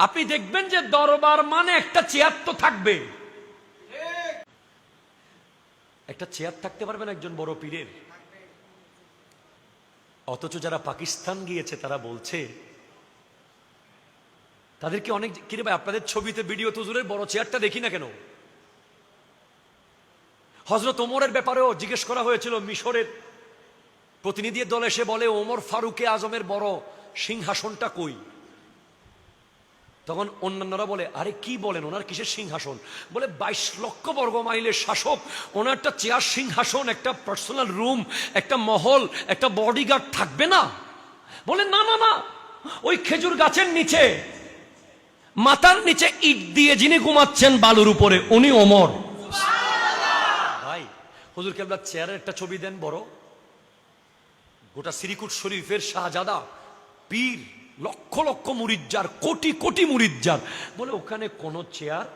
আপনি দেখবেন যে দরবার মানে একটা চেয়ার তো থাকবে, একটা চেয়ার থাকতে পারবেন একজন বড় পীরের। অথচ যারা পাকিস্তান গিয়েছে তারা বলছে তাদেরকে অনেক, কিরে ভাই আপনাদের ছবিতে ভিডিওতে হুজুরের বড় চেয়ারটা দেখি না কেন? হযরত ওমরের ব্যাপারেও জিজ্ঞেস করা হয়েছিল, মিশরের প্রতিনিধি দল এসে বলে ওমর ফারুকে আজমের বড় সিংহাসনটা কই? তখন অন্যান্যরা বলে আরে কি বলেন, ওনার কিসের সিংহাসন? বলে 22 লক্ষ বর্গ মাইলের শাসক, ওনার একটা চেয়ার সিংহাসন, একটা পার্সোনাল রুম, একটা মহল, একটা বডিগার্ড থাকবে না? বলে না না না, ওই খেজুর গাছের নিচে মাথার নিচে ইট দিয়ে যিনি ঘুমাচ্ছেন বালুর উপরে উনি ওমর। ভাই হুজুর কেবলা চেয়ারের একটা ছবি দেন বড়, গোটা শ্রীকুট শরীফের শাহজাদা পীর, লক্ষ লক্ষ মুরিজ্জার, কোটি কোটি মুরিজ্জার, বলে ওখানে কোনো চেয়ার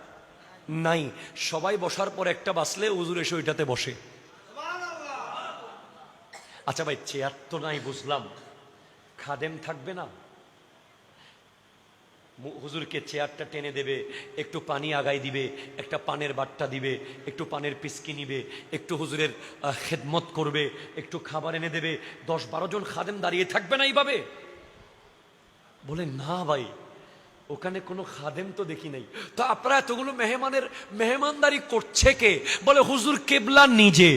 নাই, সবাই বসার পর একটা বাসলে হুজুর এসে ওইটাতে বসে। আচ্ছা ভাই চেয়ার তো নাই বুঝলাম, খাদেম থাকবে না? হুজুরকে চেয়ারটা টেনে দেবে, একটু পানি আগাই দিবে, একটা পানের বাট্টা দিবে, একটু পানের পিসকি নিবে, একটু হুজুরের খেদমত করবে, একটু খাবার এনে দেবে, 10-12 জন খাদেম দাঁড়িয়ে থাকবে না এইভাবে? বলে না ভাই ওখানে কোনো খাদেম তো দেখি নাই। তো আপনারা এতগুলো মেহমানদারি করছে কে? বলে হুজুর কেবলা নিজে।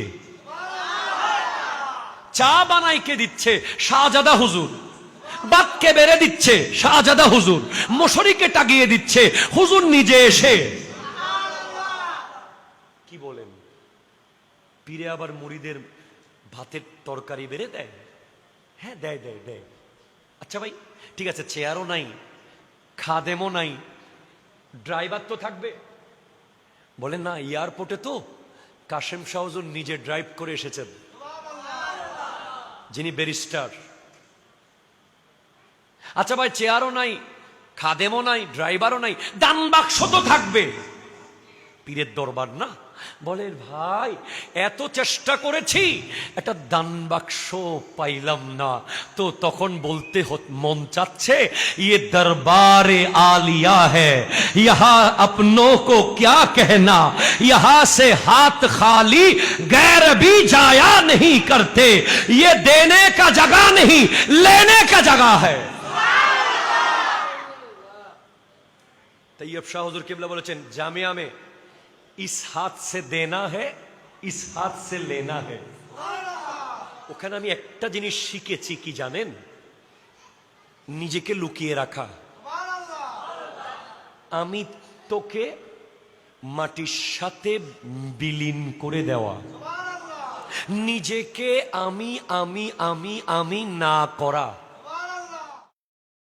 চা বানাই কে দিচ্ছে? শাহজাদা হুজুর। বাদকে বেড়ে দিচ্ছে শাহজাদা হুজুর। মশারিকে টাগিয়ে দিচ্ছে হুজুর নিজে এসে। কি বলেন? পীরে আবার মুরিদের ভাতের তরকারি বেড়ে দেয়? হ্যাঁ দেয় দেয় দেয়। আচ্ছা ভাই ঠিক আছে, চেয়ারও নাই, খাদেমও নাই, ড্রাইভার তো থাকবে? বলে না, এয়ারপোর্টে তো কাশেম শাহ হুজুর নিজে ড্রাইভ করে এসেছেন, যিনি ব্যারিস্টার। আচ্ছা ভাই চেয়ারও নাই, খাদেমও নাই, ড্রাইভারও নাই, দান বাক্স তো থাকবে, পীরের দরবার না? বলে ভাই এত চেষ্টা করেছি একটা দান বাক্স পাইলাম না। তো তখন বলতে মন চাচ্ছে ये दरबारे आलिया है, यहाँ अपनों को क्या कहना, यहाँ से हाथ खाली गैर भी जाया नहीं करते, ये देने का जगह नहीं लेने का जगह है। तैयब शाह हुजूर किबला বলেছেন জামিয়া में इस हाथ से देना है, इस हाथ से लेना है। ওখানে আমি একটা জিনিস শিখেছি কি জানেন? নিজেকে লুকিয়ে রাখা। আমি তোকে মাটির সাথে বিলীন করে দেওয়া, নিজেকে আমি আমি আমি আমি না করা।